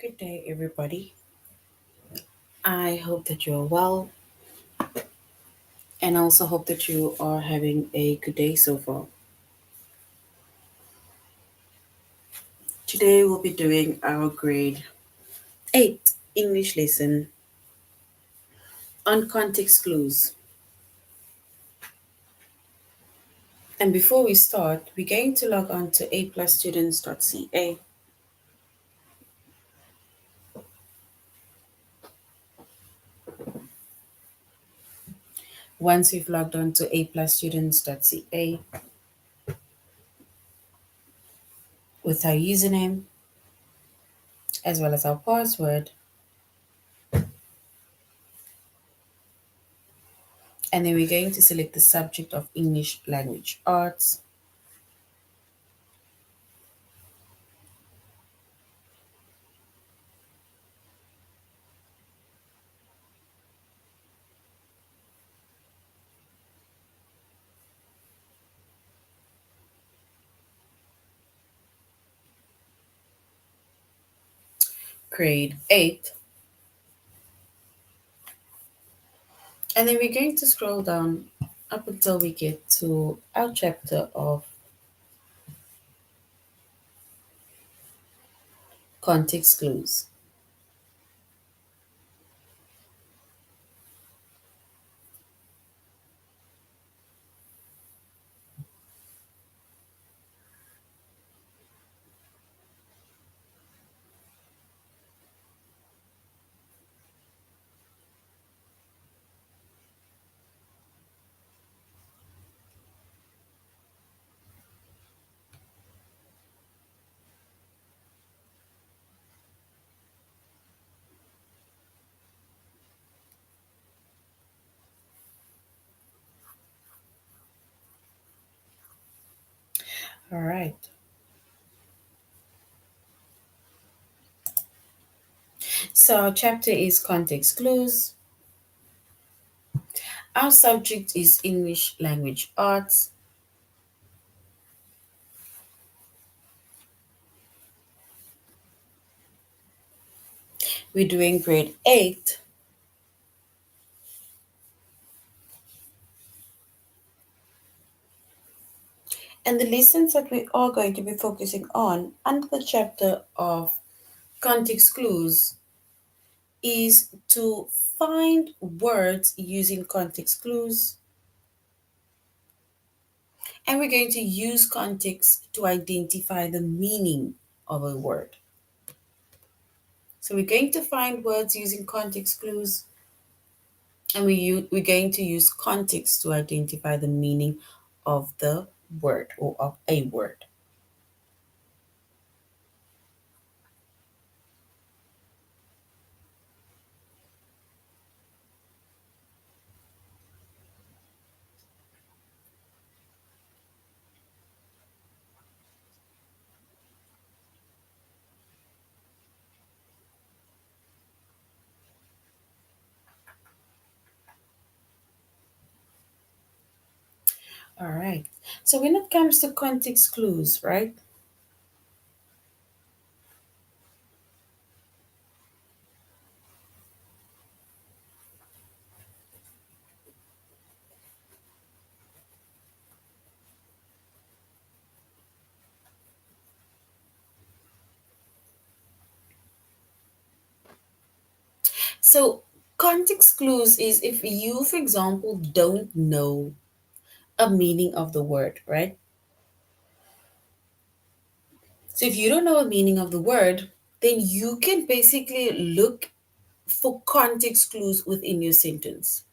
Good day, everybody. I hope that you're well, and I also hope that you are having a good day so far. Today, we'll be doing our grade 8 English lesson on context clues. And before we start, we're going to log on to aplusstudents.ca. Once we've logged on to aplusstudents.ca with our username as well as our password, and then we're going to select the subject of English Language Arts. Grade 8. And then we're going to scroll down up until we get to our chapter of context clues. All right. So our chapter is context clues. Our subject is English language arts. We're doing grade 8. And the lessons that we are going to be focusing on under the chapter of context clues is to find words using context clues. And we're going to use context to identify the meaning of a word. So we're going to find words using context clues, and we're going to use context to identify the meaning of the word or of a word. All right. So when it comes to context clues, right? So context clues is if you, for example, don't know a meaning of the word, right? So if you don't know a meaning of the word, then you can basically look for context clues within your sentence.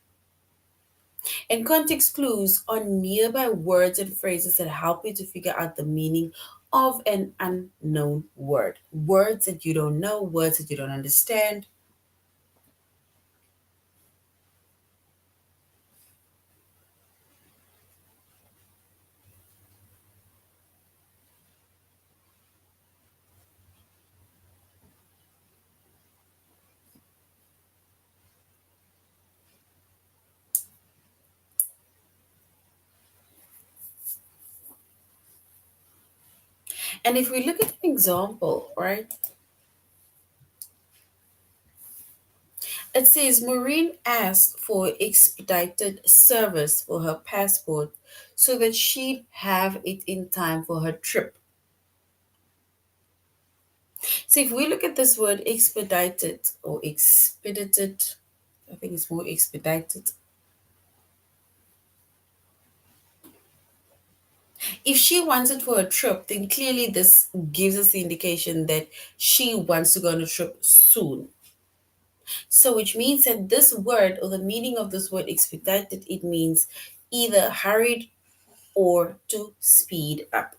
And context clues are nearby words and phrases that help you to figure out the meaning of an unknown word. Words that you don't know, words that you don't understand. And if we look at an example, right? It says Maureen asked for expedited service for her passport so that she'd have it in time for her trip. So if we look at this word expedited or expedited, I think it's more expedited. If she wants it for a trip, then clearly this gives us the indication that she wants to go on a trip soon. So which means that this word or the meaning of this word expedited, it means either hurried or to speed up.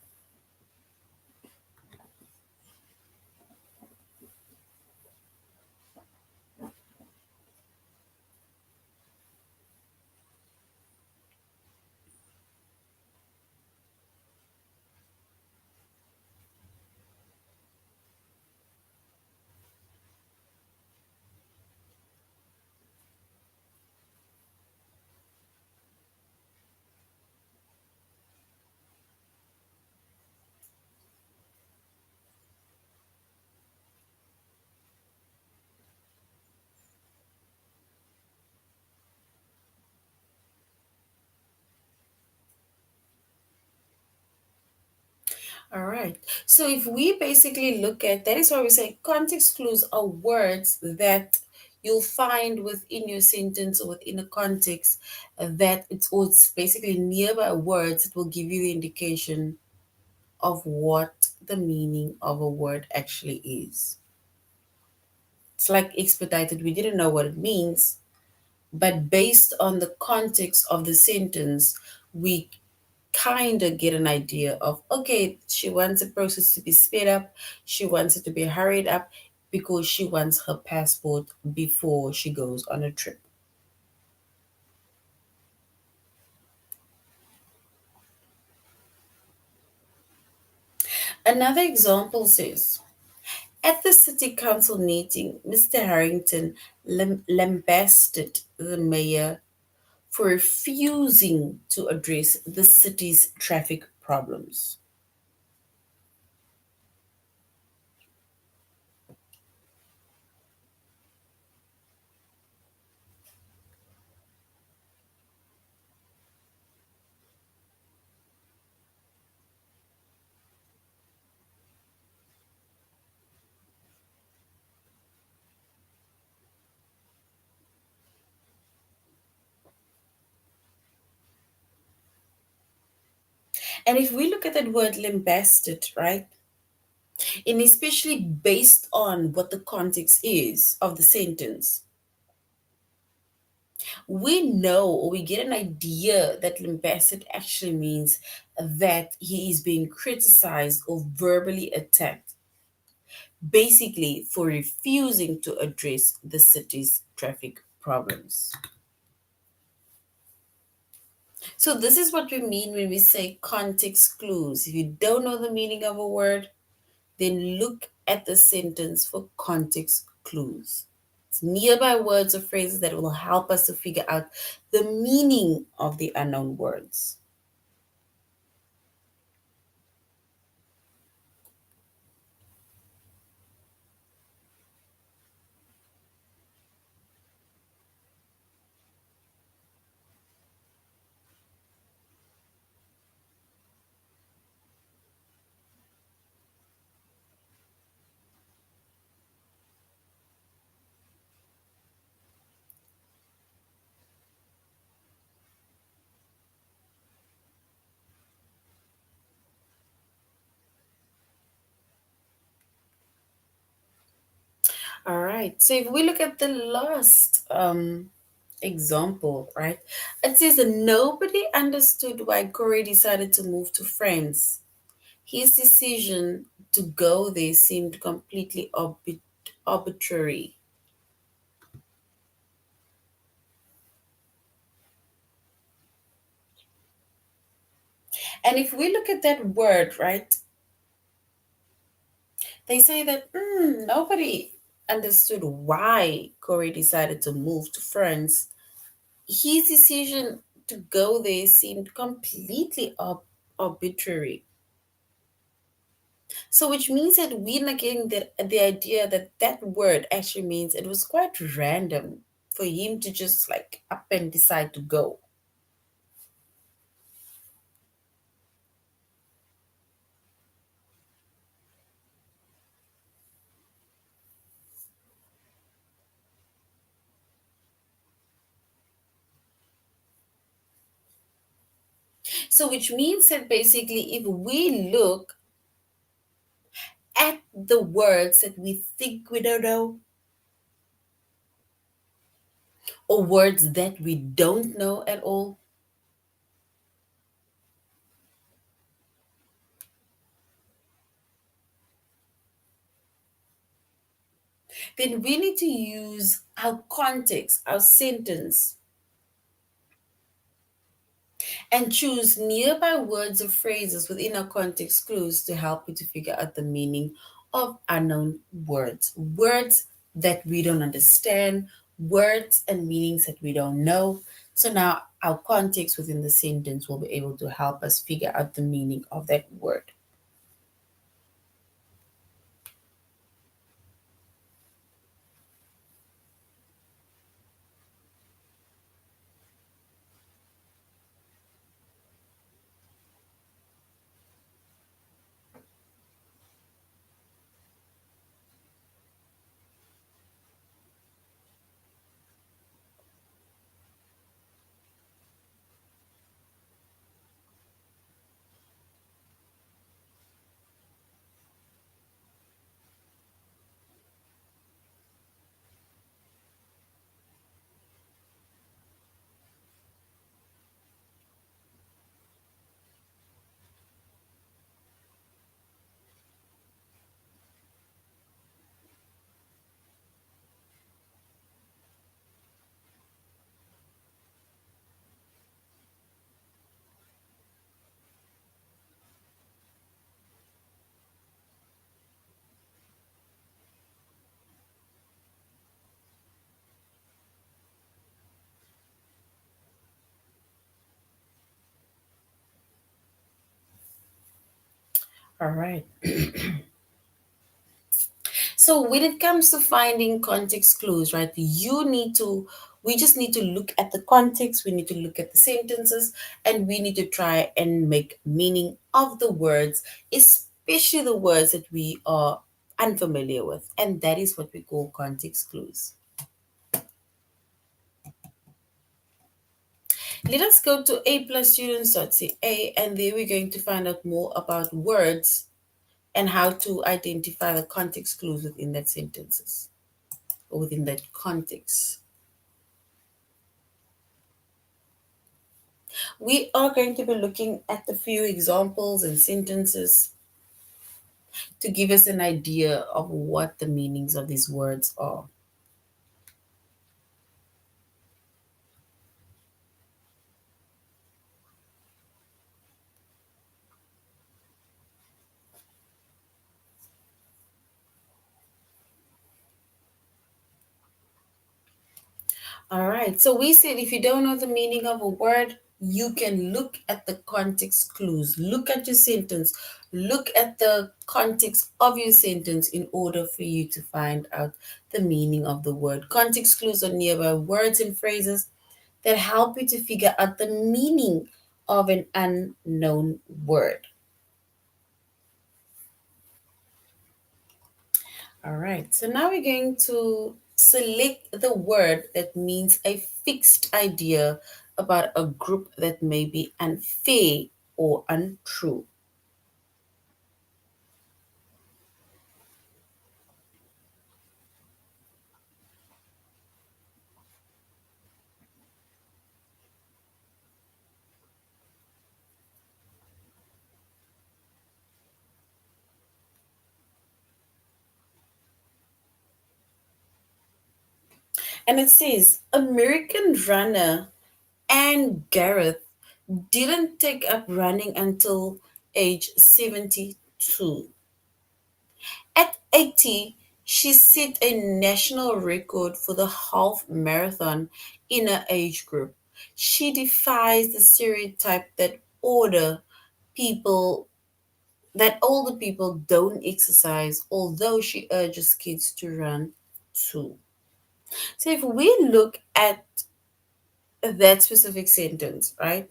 All right. So if we basically look at that is why we say context clues are words that you'll find within your sentence or within a context that it's basically nearby words that will give you the indication of what the meaning of a word actually is. It's like expedited, we didn't know what it means, but based on the context of the sentence, we kind of get an idea of okay, she wants the process to be sped up, she wants it to be hurried up because she wants her passport before she goes on a trip. Another example says, at the city council meeting, Mr. Harrington lambasted the mayor for refusing to address the city's traffic problems. And if we look at that word lambasted, right, and especially based on what the context is of the sentence, we know or we get an idea that lambasted actually means that he is being criticized or verbally attacked, basically for refusing to address the city's traffic problems. So, this is what we mean when we say context clues. If you don't know the meaning of a word, then look at the sentence for context clues. It's nearby words or phrases that will help us to figure out the meaning of the unknown words. All right. So if we look at the last example, right, it says that nobody understood why Corey decided to move to France. His decision to go there seemed completely arbitrary. And if we look at that word, right, they say that nobody understood why Corey decided to move to France. His decision to go there seemed completely arbitrary. So, which means that we're not getting the idea that that word actually means it was quite random. for him to just like up and decide to go. So, which means that basically, if we look at the words that we think we don't know, or words that we don't know at all, then we need to use our context, our sentence, and choose nearby words or phrases within our context clues to help you to figure out the meaning of unknown words. Words that we don't understand, words and meanings that we don't know. So now our context within the sentence will be able to help us figure out the meaning of that word. All right. So when it comes to finding context clues, right, we just need to look at the context, we need to look at the sentences, and we need to try and make meaning of the words, especially the words that we are unfamiliar with. And that is what we call context clues. Let us go to aplusstudents.ca, and there we're going to find out more about words and how to identify the context clues within that sentences or within that context. We are going to be looking at a few examples and sentences to give us an idea of what the meanings of these words are. All right, so we said if you don't know the meaning of a word, you can look at the context clues, look at your sentence, look at the context of your sentence in order for you to find out the meaning of the word. Context clues are nearby words and phrases that help you to figure out the meaning of an unknown word. All right, so now we're going to select the word that means a fixed idea about a group that may be unfair or untrue. And it says American runner Anne Garrett didn't take up running until age 72. At 80, she set a national record for the half marathon in her age group. She defies the stereotype that people older people don't exercise, although she urges kids to run too. So if we look at that specific sentence, right?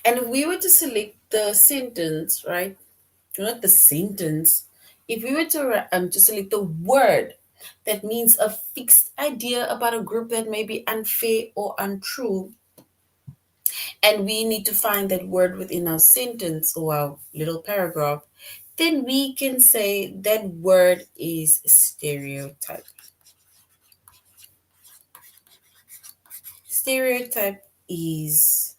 And if we were to select the sentence, right? Not the sentence. If we were to select the word that means a fixed idea about a group that may be unfair or untrue, and we need to find that word within our sentence or our little paragraph, then we can say that word is stereotype. Stereotype is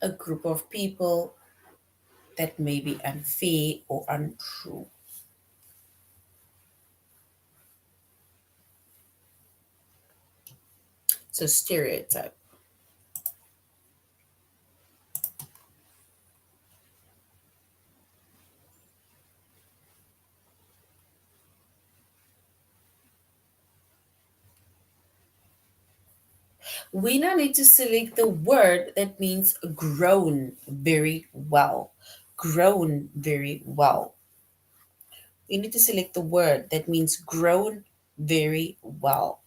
a group of people that may be unfair or untrue. So, stereotype. We now need to select the word that means grown very well. Grown very well. We need to select the word that means grown very well.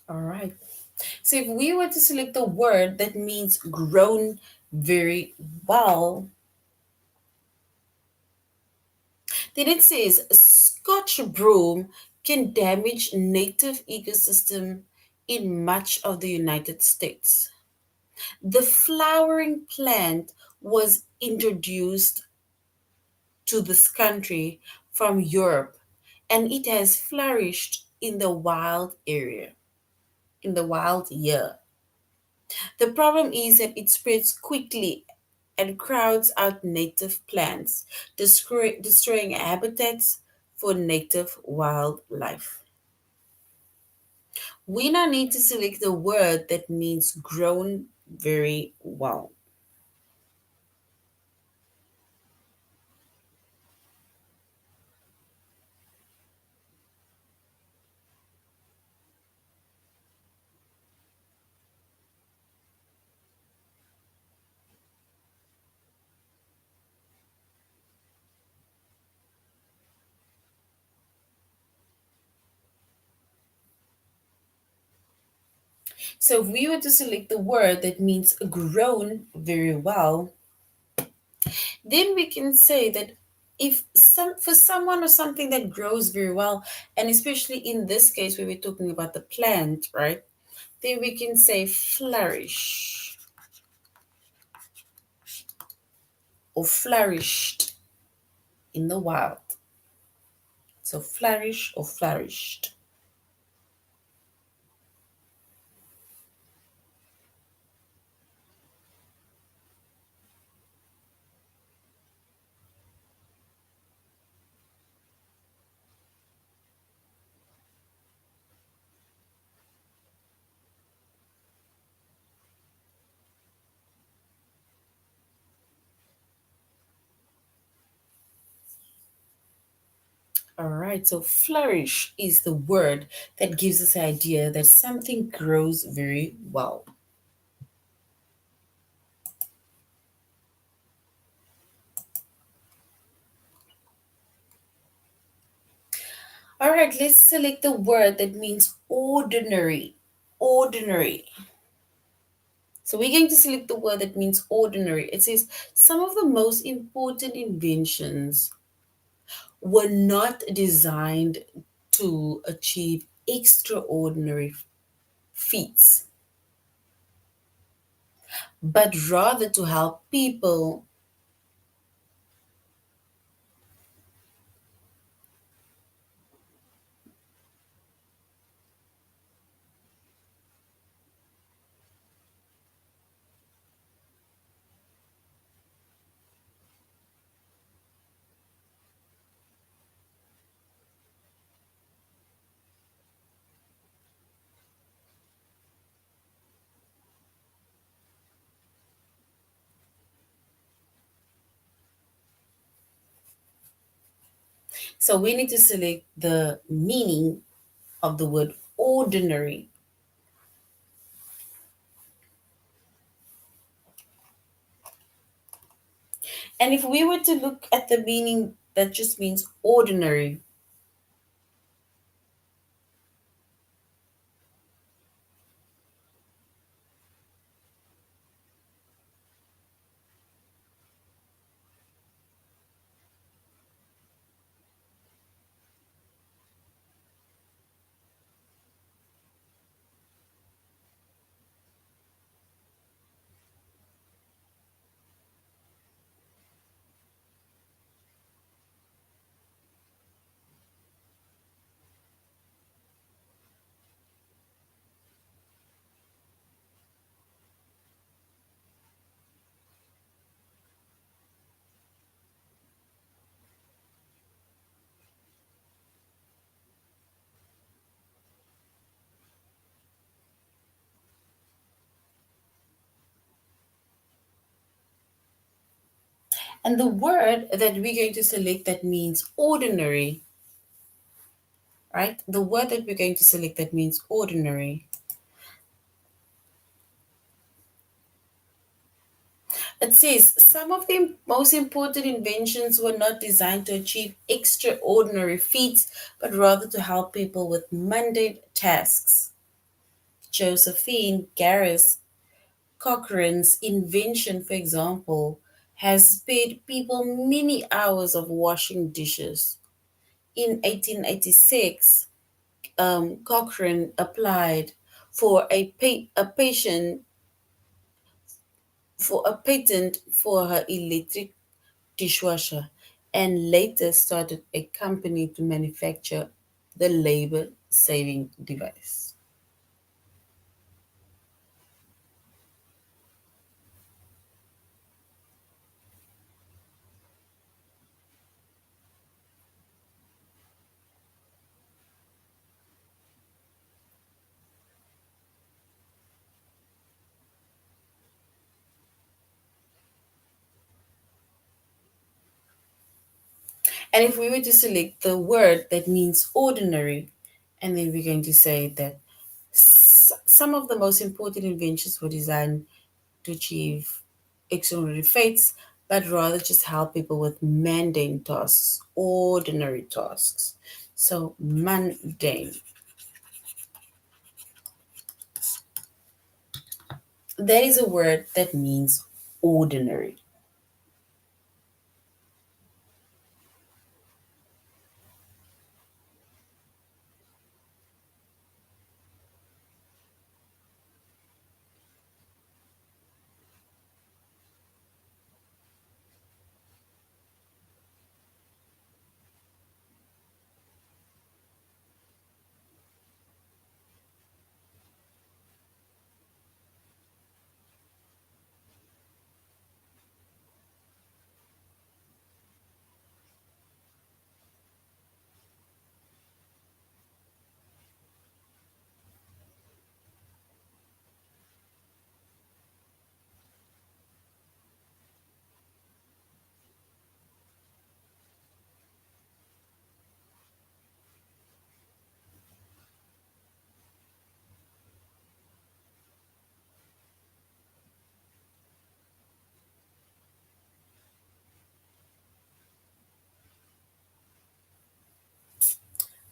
All right. So if we were to select the word that means grown very well, then it says Scotch broom can damage native ecosystem in much of the United States. The flowering plant was introduced to this country from Europe and it has flourished in the wild area, in the wild year. The problem is that it spreads quickly and crowds out native plants, destroying habitats for native wildlife. We now need to select the word that means grown very well. So if we were to select the word that means grown very well, then we can say that if some for someone or something that grows very well, and especially in this case where we're talking about the plant, right? Then we can say flourish or flourished in the wild. So flourish or flourished. All right, so flourish is the word that gives us the idea that something grows very well. All right, let's select the word that means ordinary. Ordinary. So we're going to select the word that means ordinary. It says some of the most important inventions were not designed to achieve extraordinary feats, but rather to help people. So we need to select the meaning of the word ordinary. And if we were to look at the meaning that just means ordinary, and the word that we're going to select that means ordinary, right? The word that we're going to select that means ordinary. It says some of the most important inventions were not designed to achieve extraordinary feats, but rather to help people with mundane tasks. Josephine Garris Cochrane's invention, for example, has spared people many hours of washing dishes. In 1886, Cochrane applied for a patient for a patent for her electric dishwasher and later started a company to manufacture the labor saving device. And if we were to select the word that means ordinary, and then we're going to say that some of the most important inventions were designed to achieve extraordinary feats, but rather just help people with mundane tasks, ordinary tasks. So, mundane. That is a word that means ordinary.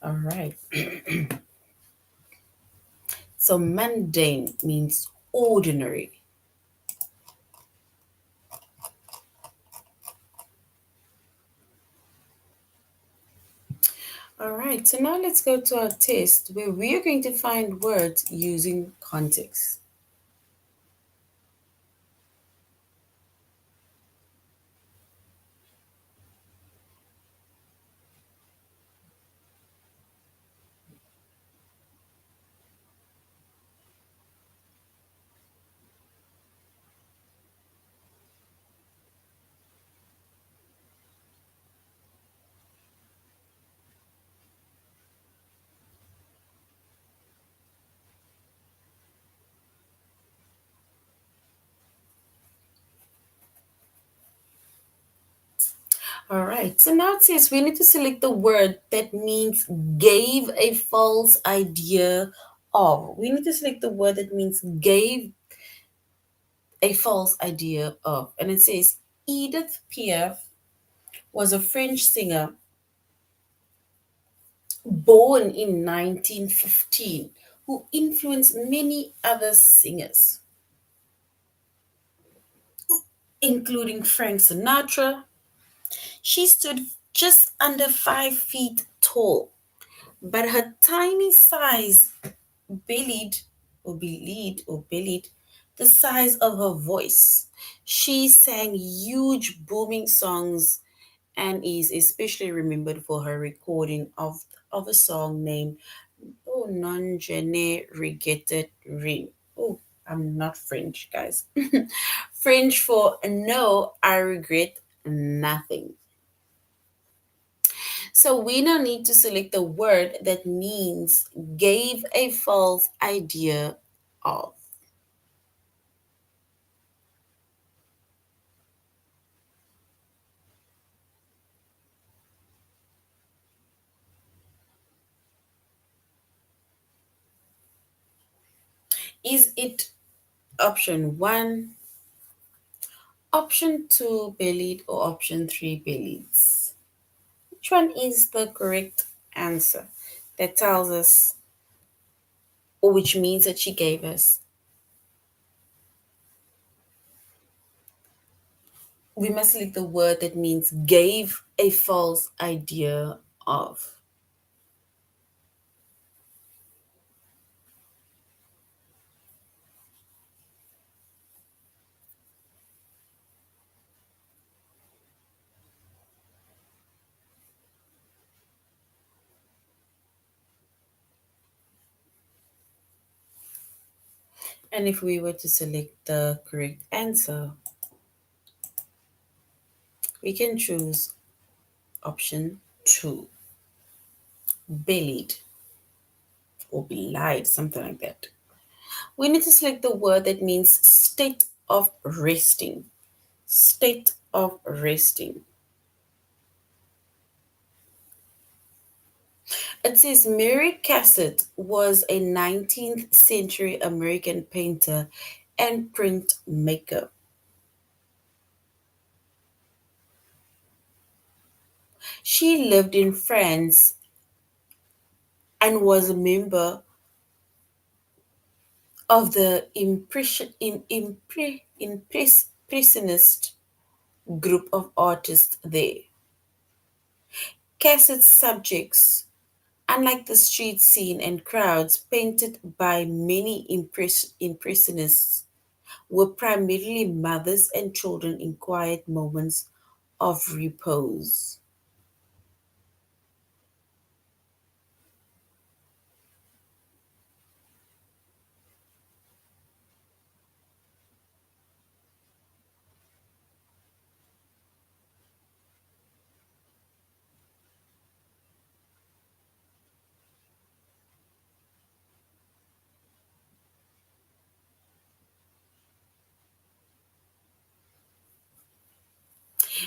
All right. So mundane means ordinary. All right. So now let's go to our test where we are going to find words using context. All right. So now it says we need to select the word that means gave a false idea of. We need to select the word that means gave a false idea of. And it says Edith Piaf was a French singer born in 1915 who influenced many other singers, including Frank Sinatra. She stood just under 5 feet tall, but her tiny size bellied the size of her voice. She sang huge booming songs and is especially remembered for her recording of a song named Oh Non Je ne regrette rien. Oh, I'm not French, guys. French for no, I regret nothing. So we now need to select the word that means gave a false idea of. Is it option one, option two bellied, or option three bellies? Which one is the correct answer that tells us, or which means that she gave us? We must select the word that means gave a false idea of. And if we were to select the correct answer, we can choose option two, bellied or belied, something like that. We need to select the word that means state of resting. State of resting. It says Mary Cassatt was a 19th century American painter and printmaker. She lived in France and was a member of the Impressionist group of artists there. Cassatt's subjects, unlike the street scene and crowds painted by many Impressionists, were primarily mothers and children in quiet moments of repose.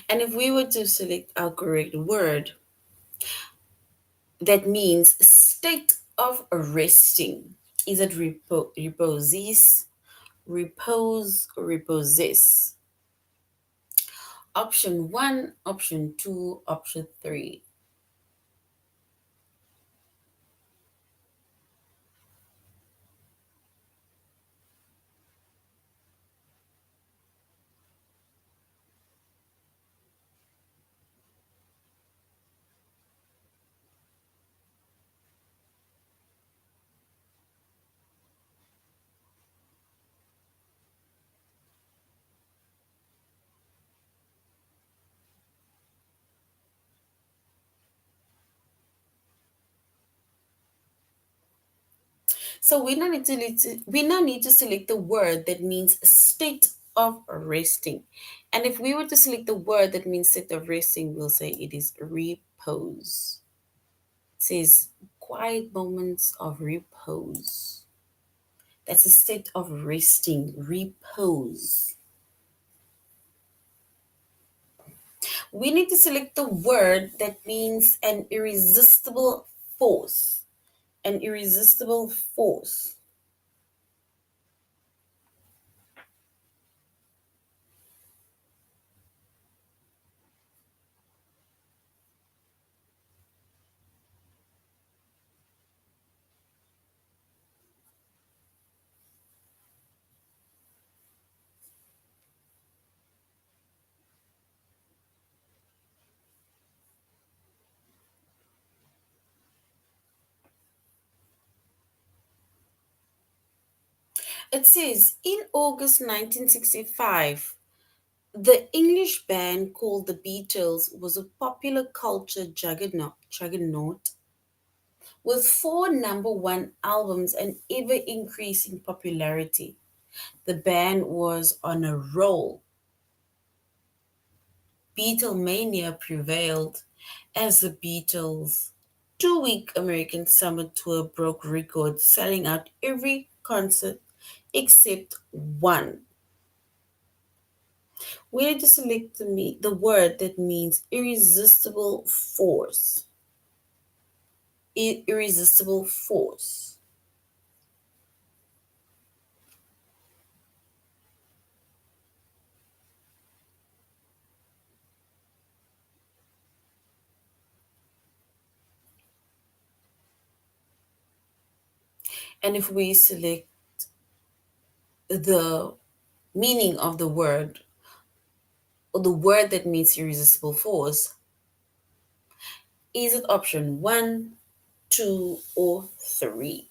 And if we were to select our correct word, that means state of resting. Is it reposes, repose, or reposes? Option one, option two, option three. So we now need to select the word that means state of resting. And if we were to select the word that means state of resting, we'll say it is repose. It says quiet moments of repose. That's a state of resting, repose. We need to select the word that means an irresistible force. An irresistible force. It says in August 1965, the English band called the Beatles was a popular culture juggernaut with four number one albums and ever increasing popularity. The band was on a roll. Beatlemania prevailed as the Beatles' 2 week American summer tour broke records, selling out every concert except one. We need to select the word that means irresistible force. Irresistible force. And if we select the meaning of the word, or the word that means irresistible force, is it option one, two, or three?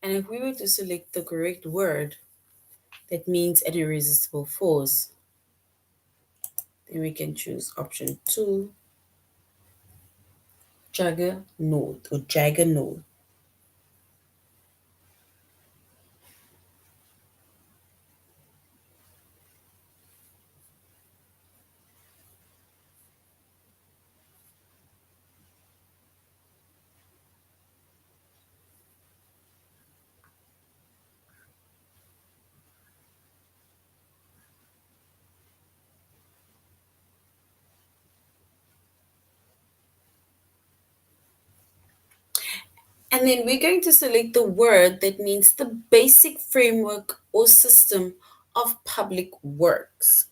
And if we were to select the correct word that means an irresistible force, then we can choose option two, juggernaut or jaggernaut. And then we're going to select the word that means the basic framework or system of public works.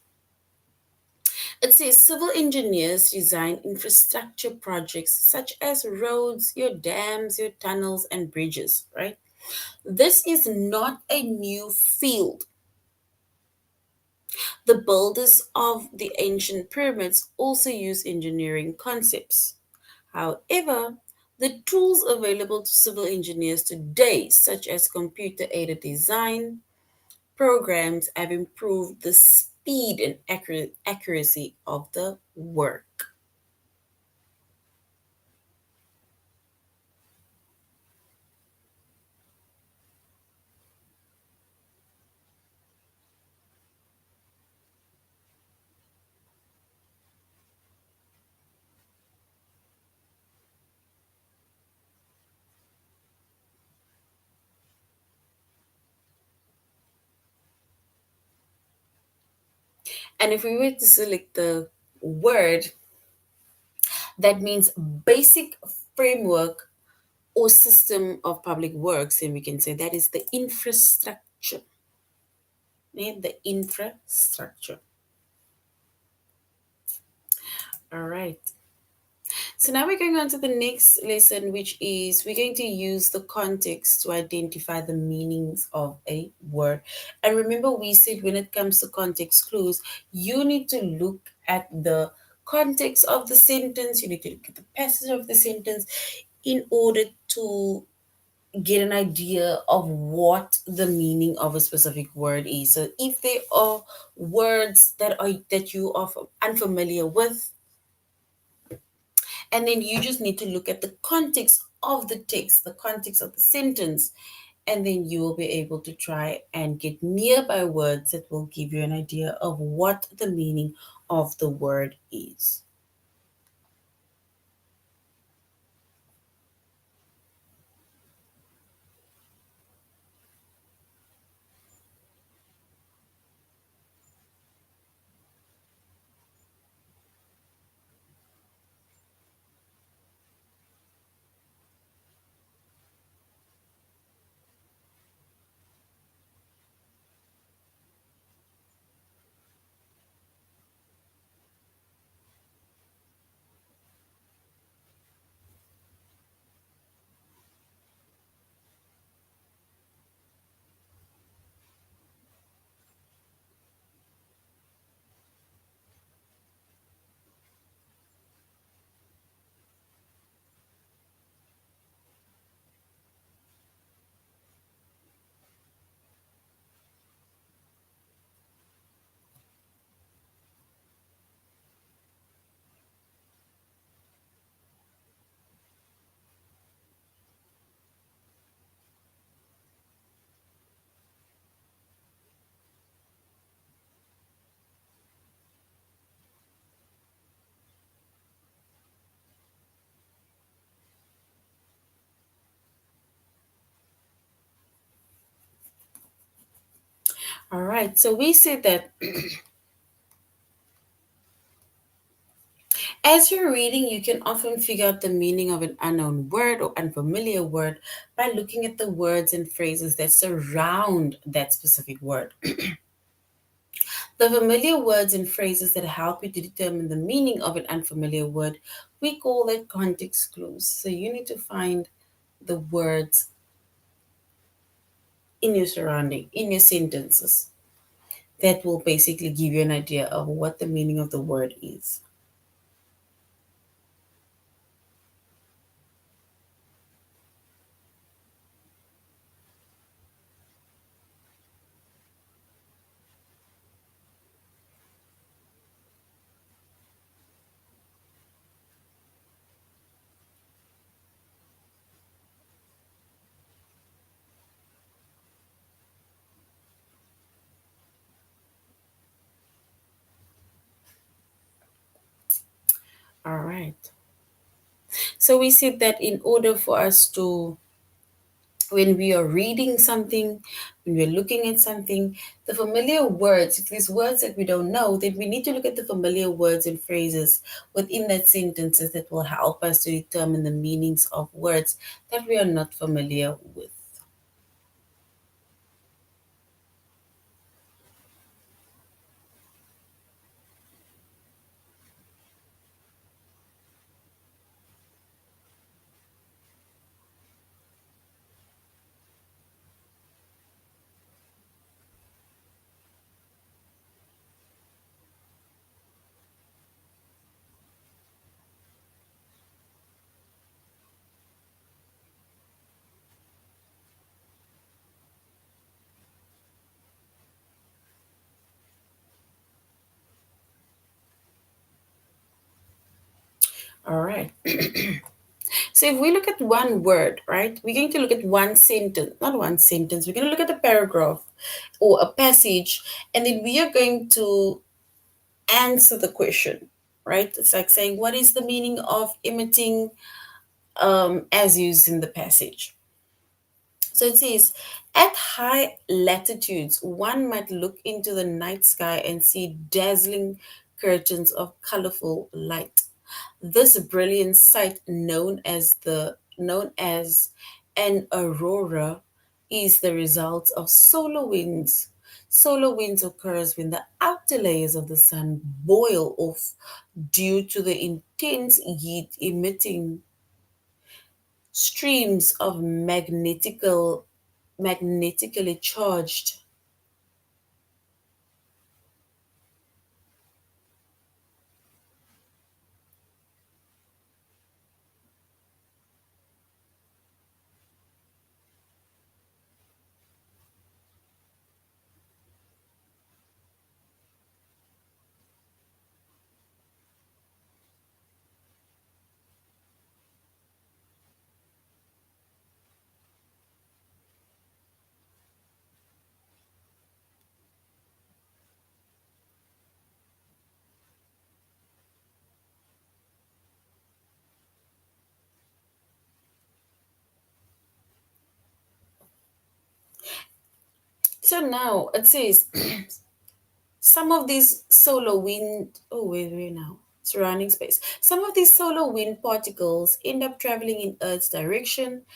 It says civil engineers design infrastructure projects such as roads, your dams, your tunnels, and bridges, right? This is not a new field. The builders of the ancient pyramids also used engineering concepts. However, the tools available to civil engineers today, such as computer aided design programs, have improved the speed and accuracy of the work. And if we were to select the word That means basic framework or system of public works, and we can say that is the infrastructure. The infrastructure. All right. So now we're going on to the next lesson, which is we're going to use the context to identify the meanings of a word. And remember, we said when it comes to context clues, you need to look at the context of the sentence, you need to look at the passage of the sentence in order to get an idea of what the meaning of a specific word is. So if there are words that you are unfamiliar with, and then you just need to look at the context of the text, the context of the sentence, and then you will be able to try and get nearby words that will give you an idea of what the meaning of the word is. All right, so we said that as you're reading, you can often figure out the meaning of an unknown word or unfamiliar word by looking at the words and phrases that surround that specific word. The familiar words and phrases that help you to determine the meaning of an unfamiliar word, we call that context clues. So you need to find the words in your surrounding, in your sentences, that will basically give you an idea of what the meaning of the word is. All right. So we said that in order for us to, when we are reading something, when we're looking at something, the familiar words, if there's words that we don't know, then we need to look at the familiar words and phrases within that sentences that will help us to determine the meanings of words that we are not familiar with. All right. So if we look at one word, right, we're going to look at one sentence, not one sentence, we're going to look at a paragraph or a passage, and then we are going to answer the question, right? It's like saying, what is the meaning of emitting as used in the passage? So it says, at high latitudes, one might look into the night sky and see dazzling curtains of colorful light. This brilliant sight known as an aurora is the result of solar winds. Solar winds occurs when the outer layers of the sun boil off due to the intense heat emitting streams of magnetically charged. So now it says some of these solar wind, oh, wait now, surrounding space. Some of these solar wind particles end up traveling in Earth's direction.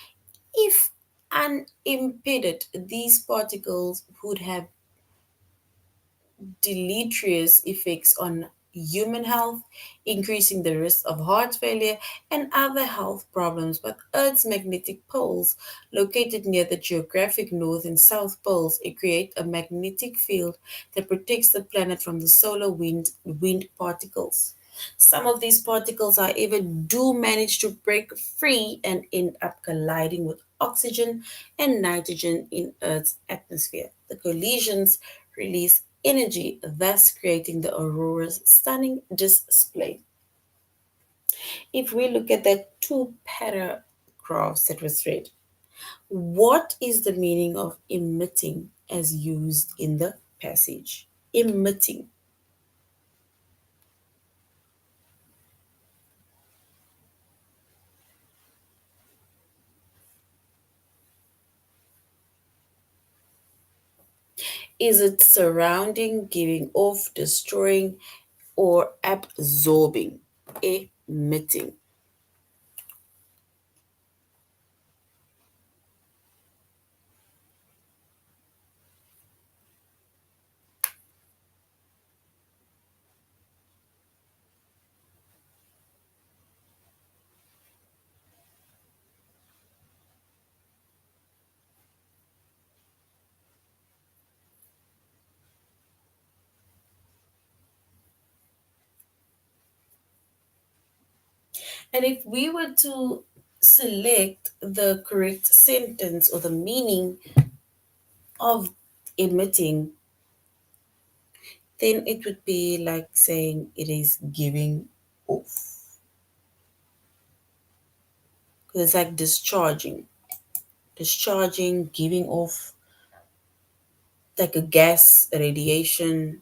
If unimpeded, these particles would have deleterious effects on human health, increasing the risk of heart failure and other health problems. But Earth's magnetic poles, located near the geographic north and south poles, create a magnetic field that protects the planet from the solar wind particles. Some of these particles, however, do manage to break free and end up colliding with oxygen and nitrogen in Earth's atmosphere. The collisions release energy, thus creating the aurora's stunning display. If we look at the two paragraphs that was read, what is the meaning of emitting as used in the passage? Emitting. Is it surrounding, giving off, destroying, or absorbing? Emitting. And if we were to select the correct sentence or the meaning of emitting, then it would be like saying it is giving off. Because it's like discharging, giving off, like a gas, a radiation.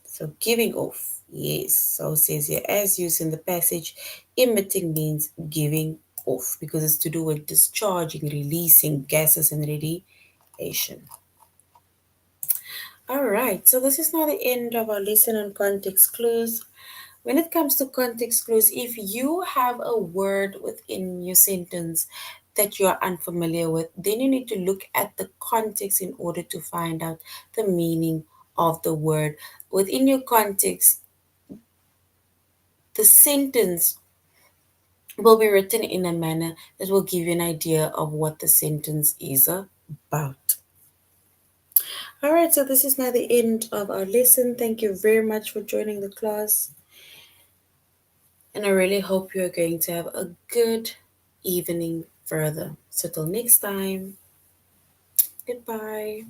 So giving off, yes. So it says here, as used in the passage, emitting means giving off because it's to do with discharging, releasing gases and radiation. All right, so this is now the end of our lesson on context clues. When it comes to context clues, if you have a word within your sentence that you are unfamiliar with, then you need to look at the context in order to find out the meaning of the word. Within your context, the sentence will be written in a manner that will give you an idea of what the sentence is about. All right, so this is now the end of our lesson. Thank you very much for joining the class. And I really hope you're going to have a good evening further. So, till next time, goodbye.